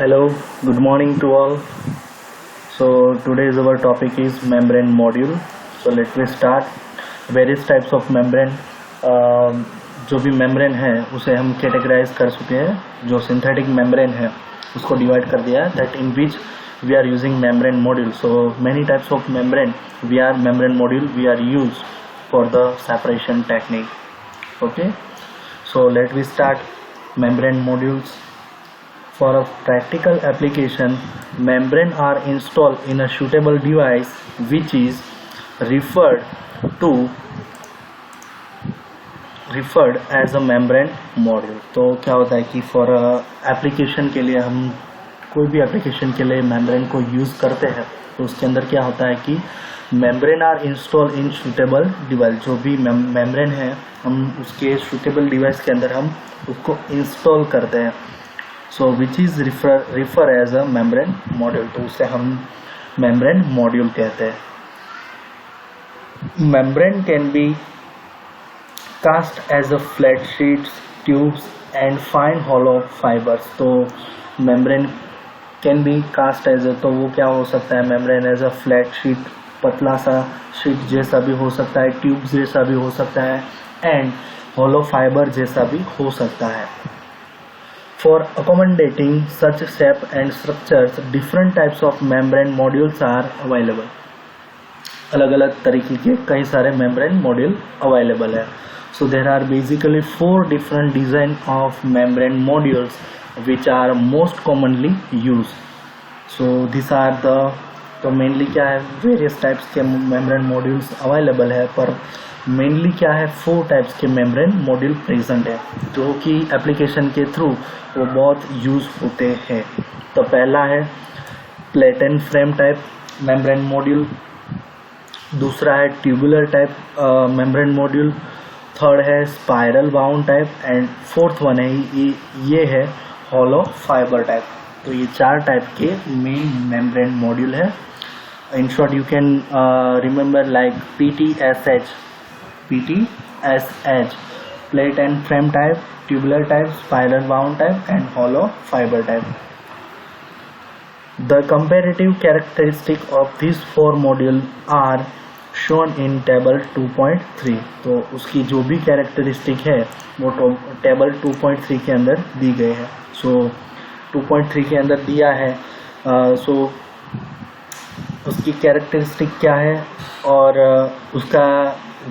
Hello, good morning to all. So today's our topic is membrane module. So let me start. Various types of membrane. जो भी membrane है उसे हम categorize कर चुके हैं. जो synthetic membrane है उसको divide कर दिया है. That in which we are using membrane module. So many types of membrane membrane module we are used for the separation technique. Okay. So let me start membrane modules. For a practical application, membrane are installed in a suitable device which is referred as a membrane module. तो क्या होता है कि for application के लिए हम कोई भी एप्लीकेशन के लिए membrane को यूज़ करते हैं तो उसके अंदर क्या होता है कि membrane are installed in suitable device. जो भी membrane है हम उसके suitable device के अंदर हम उसको install करते हैं. So which is refer as a membrane module. तो उसे हम membrane module कहते हैं. Membrane can be cast as a flat sheets, tubes and fine hollow fibers. तो membrane can be cast as a, तो वो क्या हो सकता है, membrane as a flat sheet, पतला सा sheet जैसा भी हो सकता है, tubes जैसा भी हो सकता है and hollow fiber जैसा भी हो सकता है. For accommodating such shape and structures, different types of membrane modules are available. अलग अलग तरीके के कई सारे membrane module available है. So there are basically 4 different design of membrane modules which are most commonly used. So these are the, तो mainly क्या है, various types के membrane modules available है, पर मेनली क्या है 4 टाइप्स के मेम्ब्रेन मॉड्यूल प्रेजेंट है जो कि एप्लीकेशन के थ्रू वो बहुत यूज होते हैं. तो पहला है plate and frame type membrane module, दूसरा है tubular type membrane module, third है spiral bound type and fourth one है ये है हॉलो फाइबर टाइप. तो ये 4 टाइप के मेन मेम्ब्रेन मॉड्यूल है. In short you can remember like PTSH, plate and frame type, tubular type, spiral wound type and hollow fiber type. The comparative characteristic of these 4 modules are shown in table 2.3. तो उसकी जो भी characteristic है वो table 2.3 के अंदर दी गई है. सो 2.3 के अंदर दिया है. सो उसकी कैरेक्टरिस्टिक क्या है और उसका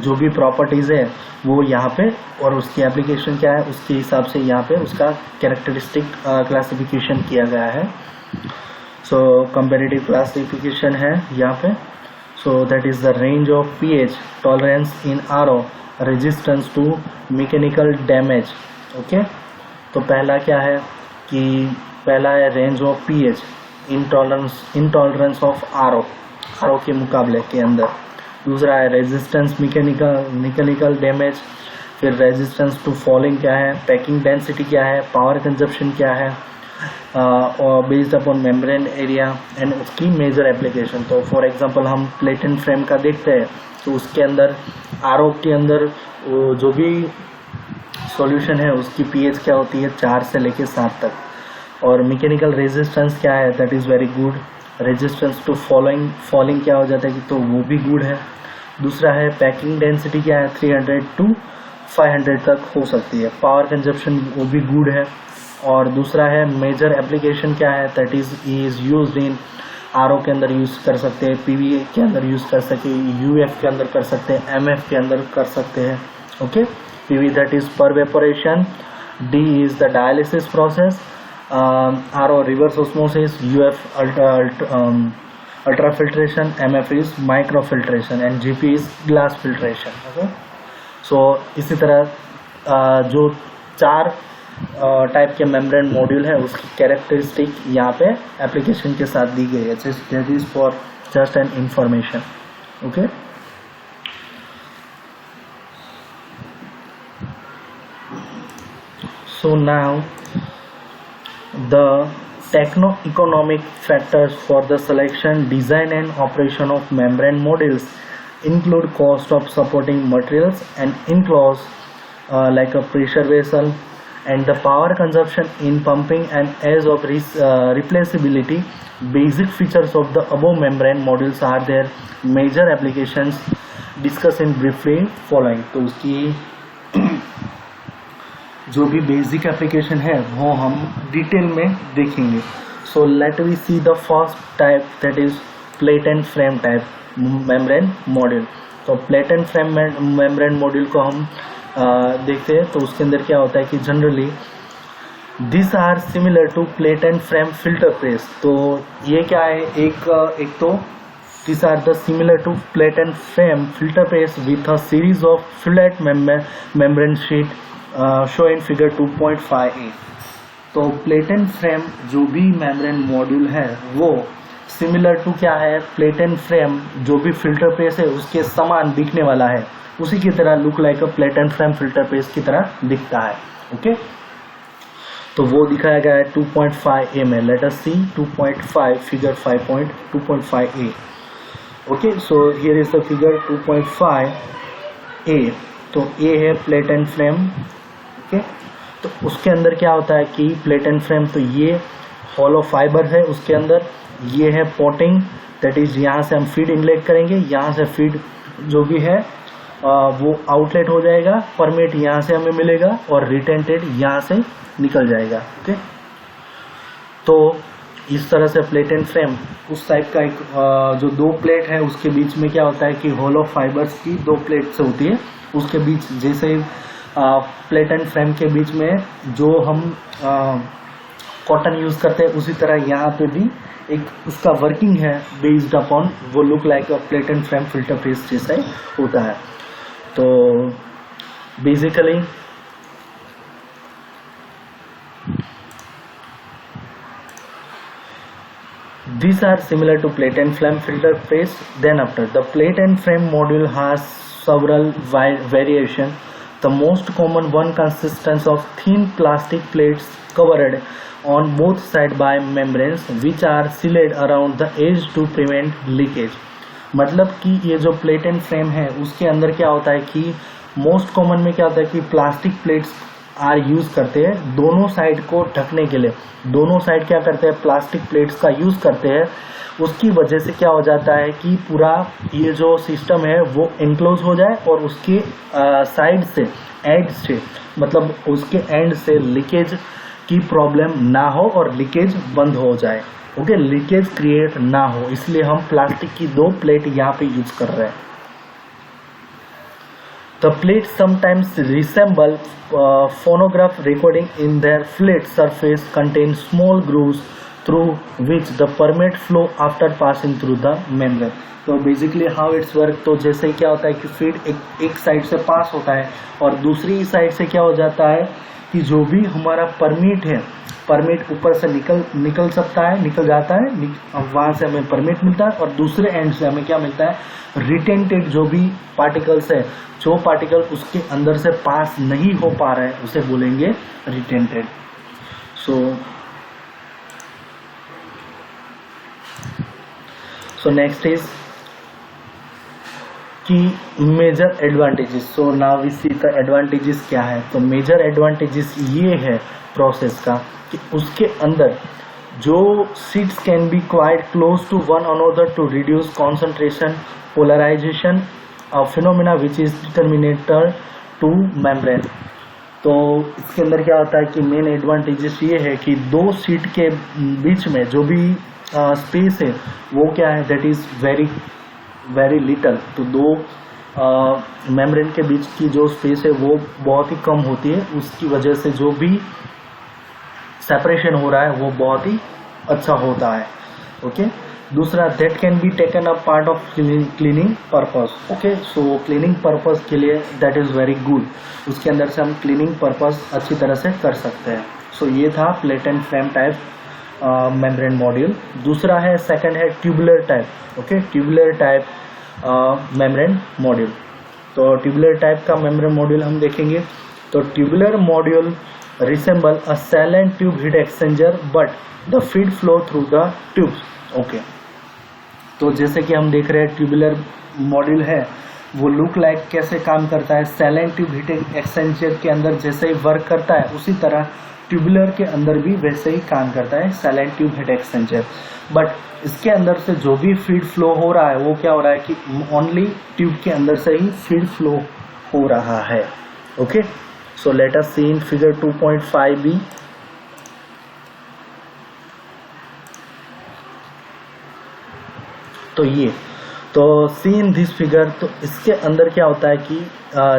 जो भी प्रॉपर्टीज़ है वो यहाँ पे, और उसकी एप्लीकेशन क्या है उसके हिसाब से यहाँ पे उसका कैरेक्टरिस्टिक क्लासिफिकेशन किया गया है. सो कंपैरेटिव क्लासिफिकेशन है यहाँ पे. So that is the range of pH, tolerance in RO, resistance to mechanical damage. Okay, तो पहला क्या है कि पहला है range of pH, intolerance of RO के मुकाबले के अंदर. दूसरा है रेजिस्टेंस मैकेनिकल डैमेज, फिर रेजिस्टेंस टू फॉलिंग क्या है, पैकिंग डेंसिटी क्या है, पावर कंजप्शन क्या है, और based upon membrane area and उसकी मेजर एप्लीकेशन. तो फॉर एग्जांपल हम प्लेट एंड फ्रेम का देखते हैं तो उसके अंदर RO के अंदर जो भी सॉल्यूशन है उसकी pH क्या होती है 4 से लेके 7 तक. और मैकेनिकल रेजिस्टेंस क्या है, that is very good. Resistance to falling क्या हो जाता है कि तो वो भी गुड है. दूसरा है पैकिंग डेंसिटी क्या है 300 to 500 तक हो सकती है. पावर कंजप्शन वो भी गुड है. और दूसरा है मेजर एप्लीकेशन क्या है, that is used in RO के अंदर यूज़ कर सकते हैं, PVA के अंदर यूज़ कर सकते हैं, UF के अंदर कर सकते हैं, MF के अंदर कर सकते हैं. Okay, PV that is pervaporation, D is the dialysis process, RO reverse osmosis, UF ultra filtration, MF is micro filtration and GP is glass filtration. Okay, so इसी तरह जो 4 टाइप के मेम्ब्रेन मॉड्यूल है उसकी characteristic यहाँ पे application के साथ दी गई है. That is for just an information. Okay, so now the techno-economic factors for the selection, design and operation of membrane modules include cost of supporting materials and enclosure like a pressure vessel, and the power consumption in pumping and as of replaceability. Basic features of the above membrane modules are their major applications discussed in briefly following. तो उसकी जो भी basic application है वो हम detail में देखेंगे. So let we see the first type, that is plate and frame type membrane module. तो plate and frame membrane module को हम देखते हैं. तो उसके अंदर क्या होता है कि generally this are similar to plate and frame filter press. तो ये क्या है, एक तो this are the similar to plate and frame filter press with a series of flat membrane sheet show in figure 2.5a. तो plate and frame जो भी membrane module है वो सिमिलर टू क्या है, प्लेट एंड फ्रेम जो भी filter press है उसके समान दिखने वाला है, उसी की तरह look like a plate and frame filter press की तरह दिखता है. ओके, तो वो दिखाया गया है 2.5a में. Let us see 2.5 figure 5.2.5a. Okay, so here is the figure 2.5a. तो a है प्लेट एंड फ्रेम. ओके, तो उसके अंदर क्या होता है कि प्लेट एंड फ्रेम, तो ये हॉलो फाइबर है, उसके अंदर ये है पोटिंग, दैट इज यहाँ से हम फीड इनलेट करेंगे, यहाँ से फीड जो भी है वो आउटलेट हो जाएगा, परमिट यहाँ से हमें मिलेगा और रिटेंटेड यहाँ से निकल जाएगा. ओके, तो इस तरह से प्लेट एंड फ्रेम उस टाइप का एक जो दो प्लेट है उसके बीच में क्या होता है कि होलो फाइबर्स की दो प्लेट से होती है, उसके बीच जैसे प्लेट एंड फ्रेम के बीच में जो हम कॉटन यूज करते हैं उसी तरह यहाँ पे भी एक उसका वर्किंग है बेस्ड अपॉन वो look like a plate and frame filter press जैसा ही होता है. तो basically these are similar to plate and flame filter press. Then after, the plate and frame module has several variation. The most common one consists of thin plastic plates covered on both sides by membranes which are sealed around the edge to prevent leakage. मतलब कि ये जो plate and frame है उसके अंदर क्या होता है कि मोस्ट कॉमन में क्या होता है कि प्लास्टिक प्लेट्स आर यूज करते हैं दोनों साइड को ढकने के लिए. दोनों साइड क्या करते हैं, प्लास्टिक प्लेट्स का यूज करते हैं. उसकी वजह से क्या हो जाता है कि पूरा ये जो सिस्टम है वो एनक्लोज हो जाए और उसके साइड से एंड से मतलब उसके एंड से लीकेज की प्रॉब्लम ना हो और लीकेज बंद हो जाए. ओके, लीकेज क्रिएट ना हो, इसलिए हम प्लास्टिक की दो प्लेट यहाँ पे यूज कर रहे हैं. The plates sometimes resemble phonograph recording in their flat surface contain small grooves through which the permit flow after passing through the membrane. तो बेसिकली हाउ इट्स वर्क, तो जैसे क्या होता है कि फीड एक साइड से पास होता है और दूसरी साइड से क्या हो जाता है कि जो भी हमारा परमिट है, परमिट ऊपर से निकल सकता है, निकल जाता है, वहां से हमें परमिट मिलता है और दूसरे एंड से हमें क्या मिलता है, रिटेंटेड जो भी पार्टिकल्स है, जो पार्टिकल उसके अंदर से पास नहीं हो पा रहा है उसे बोलेंगे retentate. So next is key major advantages. So now we see the advantages क्या है. तो मेजर एडवांटेजेस ये है प्रोसेस का कि उसके अंदर जो sheets can be quite close to one another to reduce concentration polarization phenomena which is determinator to membrane. तो इसके अंदर क्या होता है कि मेन एडवांटेजेस ये है कि दो सीट के बीच में जो भी स्पेस है वो क्या है, दैट इज वेरी लिटल. तो दो मेम्ब्रेन के बीच की जो स्पेस है वो बहुत ही कम होती है, उसकी वजह से जो भी सेपरेशन हो रहा है वो बहुत ही अच्छा होता है. ओके, दूसरा that can be taken a part of cleaning purpose. Okay, so cleaning purpose के लिए दैट इज वेरी गुड, उसके अंदर से हम क्लीनिंग पर्पस अच्छी तरह से कर सकते हैं. सो ये था plate and frame type membrane module. दूसरा है सेकंड है tubular type. Okay, tubular type membrane module. तो ट्यूबुलर टाइप का मेम्ब्रेन मॉड्यूल हम देखेंगे. तो tubular module resemble a silent tube heat exchanger but the feed flow through the tubes. Okay, तो जैसे कि हम देख रहे हैं ट्यूबुलर मॉड्यूल है वो लुक लाइक कैसे काम करता है, सैलेंट ट्यूब हीट एक्सचेंजर के अंदर जैसे ही वर्क करता है उसी तरह ट्यूबुलर के अंदर भी वैसे ही काम करता है सैलेंट ट्यूब हीट एक्सचेंजर। बट इसके अंदर से जो भी फीड फ्लो हो रहा है वो क्या हो रहा है कि ओनली ट्यूब के अंदर से ही फीड फ्लो हो रहा है। Okay, so let us see in figure 2.5b। तो ये तो सी इन दिस फिगर, तो इसके अंदर क्या होता है कि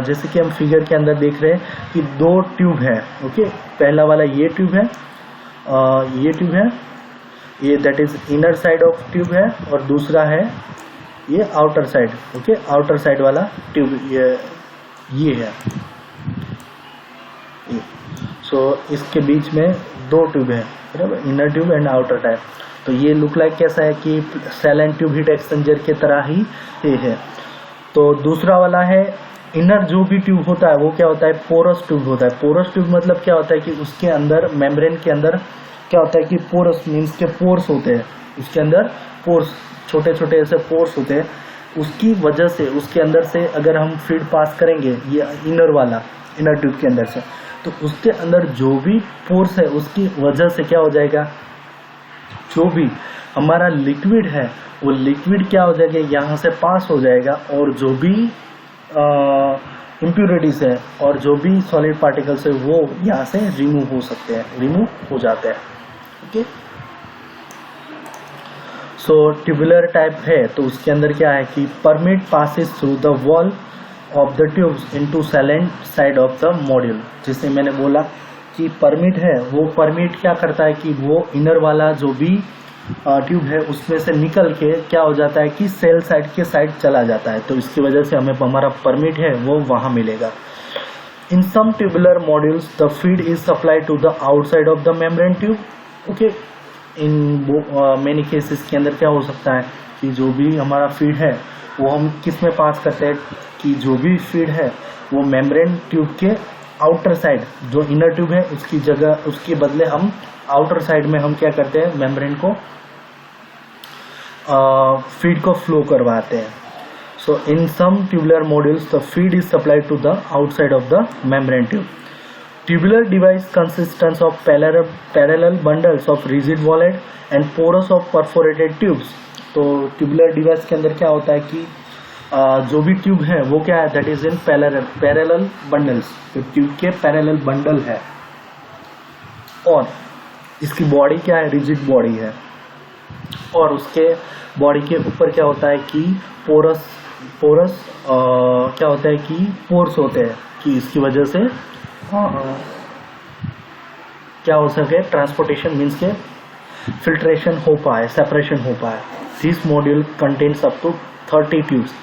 जैसे कि हम फिगर के अंदर देख रहे हैं कि दो ट्यूब है। ओके, पहला वाला ये ट्यूब है, ये ट्यूब है, ये that is inner side of tube है, और दूसरा है ये outer side. Okay, outer side वाला ट्यूब ये है। सो इसके बीच में दो ट्यूब है, बराबर, inner tube and outer type. तो ये लुक लाइक कैसा है कि सैलेंट ट्यूब हीट एक्सचेंजर के तरह ही ये है। तो दूसरा वाला है इनर जो भी ट्यूब होता है वो क्या होता है, पोरस ट्यूब होता है। पोरस ट्यूब मतलब क्या होता है कि उसके अंदर मेम्ब्रेन के अंदर क्या होता है कि पोरस मीन्स के पोर्स होते हैं, उसके अंदर पोर्स, छोटे छोटे ऐसे पोर्स होते हैं। उसकी वजह से उसके अंदर से अगर हम फीड पास करेंगे ये इनर वाला, इनर ट्यूब के अंदर से, तो उसके अंदर जो भी पोर्स है उसकी वजह से क्या हो जाएगा, जो भी हमारा लिक्विड है वो लिक्विड क्या हो जाएगा, यहाँ से पास हो जाएगा, और जो भी इम्प्योरिटीज है और जो भी सॉलिड पार्टिकल्स है वो यहाँ से रिमूव हो सकते हैं, रिमूव हो जाते हैं। ओके, सो ट्यूबुलर टाइप है तो उसके अंदर क्या है कि permeate passes through the wall of the tubes into salient side of the module. जैसे मैंने बोला कि परमिट है, वो परमिट क्या करता है कि वो इनर वाला जो भी ट्यूब है उसमें से निकल के क्या हो जाता है कि सेल साइड के साइड चला जाता है, तो इसकी वजह से हमें हमारा परमिट है वो वहां मिलेगा। In some tubular modules the feed is supplied to the outside of the membrane tube. Okay, in many cases के अंदर क्या हो सकता है कि जो भी हमारा फीड है वो हम किस में पास करते हैं कि जो भी फीड है वो मेम्ब्रेन ट्यूब के आउटर साइड, जो इनर ट्यूब है उसकी जगह, उसके बदले हम आउटर साइड में हम क्या करते हैं, मेम्ब्रेन को फीड को फ्लो करवाते हैं। So in some tubular modules the feed is supplied to the outside of the membrane tube. Tubular device consistence of parallel bundles of rigid walled and porous of perforated tubes. तो tubular device के अंदर क्या होता है कि जो भी tube है वो क्या है, that is in parallel bundles, तो ट्यूब के पैरेलल बंडल है, और इसकी बॉडी क्या है, रिजिड बॉडी है, और उसके बॉडी के ऊपर क्या होता है कि पोरस क्या होता है कि पोर्स होते हैं कि इसकी वजह से क्या हो सके, ट्रांसपोर्टेशन मीन्स के फिल्ट्रेशन हो पाए, सेपरेशन हो पाए। This module contains up to 30 tubes.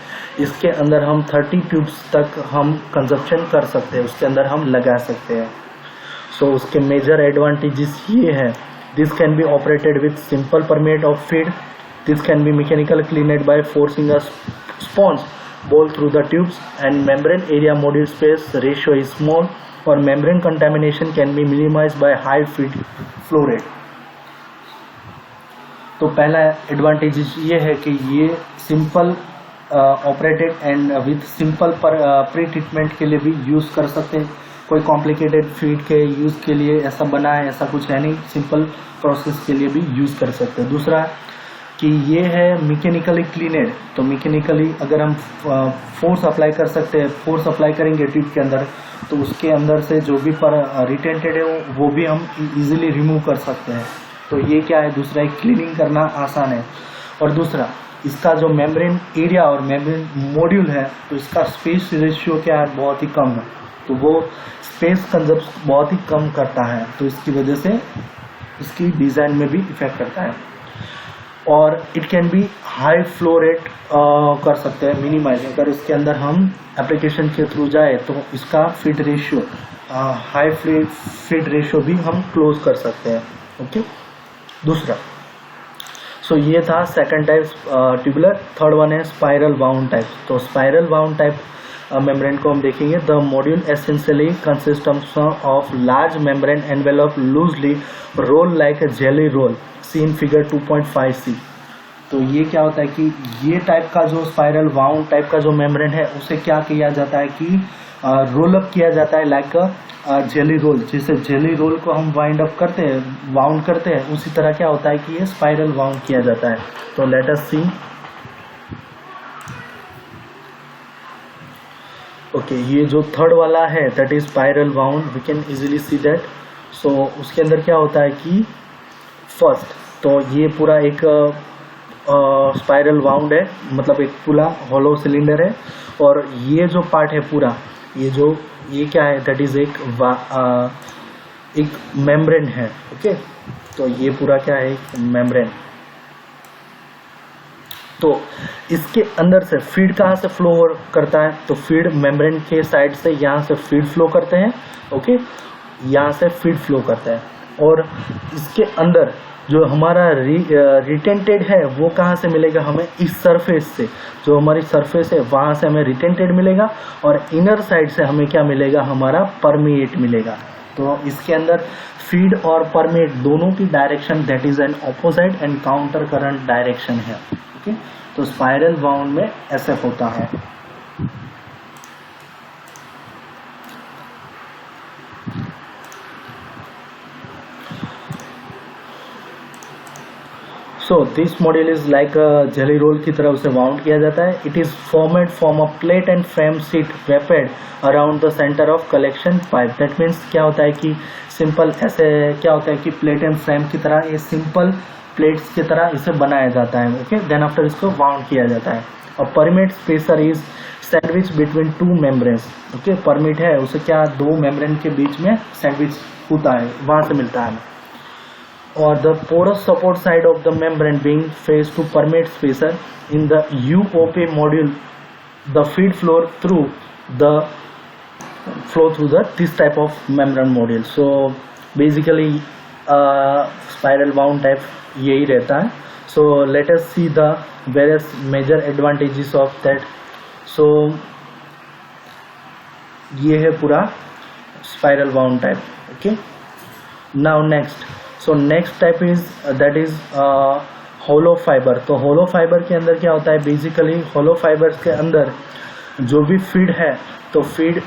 इसके अंदर हम 30 ट्यूब्स तक हम कंजप्शन कर सकते हैं, उसके अंदर हम लगा सकते हैं। सो उसके मेजर एडवांटेजेस ये है, this can be operated with simple permeate of feed, this can be mechanical cleaned by forcing a sponge ball through the tubes, and membrane area module space ratio is small, और membrane contamination can be minimized by high feed flow rate। तो पहला advantage ये है कि ये simple operated and with simple pre treatment के लिए भी यूज़ कर सकते हैं। कोई कॉम्प्लिकेटेड फीड के यूज़ के लिए ऐसा बना है, ऐसा कुछ है नहीं, सिंपल प्रोसेस के लिए भी यूज़ कर सकते हैं। दूसरा कि ये है मैकेनिकली क्लीनेड, तो मैकेनिकली अगर हम फोर्स अप्लाई कर सकते हैं, फोर्स अप्लाई करेंगे ट्यूब के अंदर तो उसके अंदर से जो भी रिटेंटेड है वो भी हम इजीली रिमूव कर सकते हैं। तो ये क्या है, दूसरा एक क्लीनिंग करना आसान है। और दूसरा इसका जो मेम्ब्रेन एरिया और मेम्ब्रेन मॉड्यूल है तो इसका स्पेस रेशियो क्या है, बहुत ही कम है, तो वो स्पेस कंजप्शन बहुत ही कम करता है, तो इसकी वजह से इसकी डिज़ाइन में भी इफेक्ट करता है। और it can be high flow rate कर सकते हैं मिनिमाइज, अगर इसके अंदर हम एप्लीकेशन के थ्रू जाए तो इसका feed ratio high feed ratio भी हम क्लोज कर सकते हैं। ओके, दूसरा सो ये था second type tubular. Third one है स्पाइरल बाउंड टाइप। तो स्पाइरल बाउंड टाइप मेम्ब्रेन को हम देखेंगे। The module essentially consist of large membrane envelope loosely roll like a jelly roll, see in figure 2.5c। तो ये क्या होता है कि ये टाइप का जो स्पाइरल वाउंड टाइप का जो मेम्ब्रेन है उसे क्या किया जाता है कि रोल अप किया जाता है लाइक जेली रोल। जैसे जेली रोल को हम वाइंड अप करते हैं, वाउंड करते हैं, उसी तरह क्या होता है कि ये स्पाइरल वाउंड किया जाता है। तो लेट अस सी। ओके, ये जो थर्ड वाला है that is spiral wound, we can easily see that. So उसके अंदर क्या होता है कि फर्स्ट तो ये पूरा एक स्पाइरल वाउंड है, मतलब एक पूरा हॉलो सिलेंडर है, और ये जो पार्ट है पूरा, ये क्या है दैट इज एक मेम्ब्रेन है। ओके, तो ये पूरा क्या है, एक मेम्ब्रेन। तो इसके अंदर से फीड कहाँ से फ्लो करता है, तो फीड मेम्ब्रेन के साइड से यहाँ से फीड फ्लो करते हैं। ओके, यहाँ से फीड फ्लो करता है, और इसके अंदर जो हमारा रिटेंटेड है वो कहाँ से मिलेगा हमें, इस सरफेस से, जो हमारी सरफेस है वहाँ से हमें रिटेंटेड मिलेगा, और इनर साइड से हमें क्या मिलेगा, हमारा परमिएट मिलेगा। तो इसके अंदर फीड और परमिएट दोनों की direction that is an opposite and counter current direction है। ओके, तो स्पाइरल वाउंड में ऐसे होता है। So this module is like jelly roll की तरह उसे वाउंड किया जाता है। It is formed from a plate and frame sheet wrapped around the centre of collection pipe. That means क्या होता है कि सिंपल ऐसे क्या होता है कि प्लेट एंड फ्रेम की तरह, ये सिंपल प्लेट्स की तरह इसे बनाया जाता है। ओके, देन आफ्टर इसको वाउंड किया जाता है। और permit spacer is sandwich between two membranes. Okay, permit है उसे क्या, दो मेम्ब्रेन के बीच में सैंडविच होता है, वहां से मिलता है। और the porous support side of the membrane being faced to permit spacer in the UOP module, the feed flow through the this type of membrane module. So basically spiral wound type यही रहता है। So let us see the various major advantages of that. So ये है पूरा spiral wound type. Okay, now next. So next type is that is hollow fibre. तो hollow fibre के अंदर क्या होता है, बेसिकली होलो फाइबर्स के अंदर जो भी फीड है, तो फीड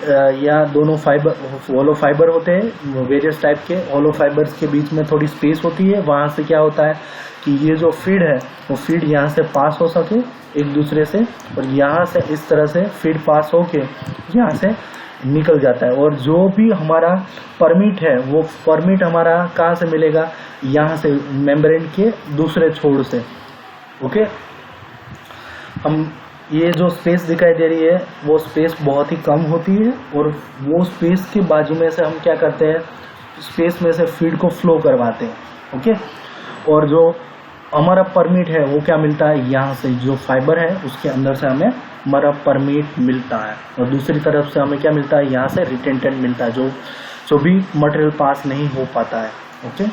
या दोनों फाइबर होलो फाइबर होते हैं वेरियस टाइप के। होलो फाइबर्स के बीच में थोड़ी स्पेस होती है, वहाँ से क्या होता है कि ये जो फीड है वो फीड यहाँ से पास हो सके एक दूसरे से, और यहाँ से इस तरह से फीड पास होके यहाँ से निकल जाता है। और जो भी हमारा परमिट है वो परमिट हमारा कहाँ से मिलेगा, यहाँ से मेम्ब्रेन के दूसरे छोर से। ओके, हम ये जो स्पेस दिखाई दे रही है वो स्पेस बहुत ही कम होती है, और वो स्पेस के बाजू में से हम क्या करते हैं, स्पेस में से फीड को फ्लो करवाते हैं। ओके, और जो हमारा परमिट है वो क्या मिलता है, यहाँ से जो फाइबर है उसके अंदर से हमें हमारा परमिट मिलता है, और दूसरी तरफ से हमें क्या मिलता है, यहाँ से रिटेंटेंट मिलता है, जो भी मटेरियल पास नहीं हो पाता है। ओके।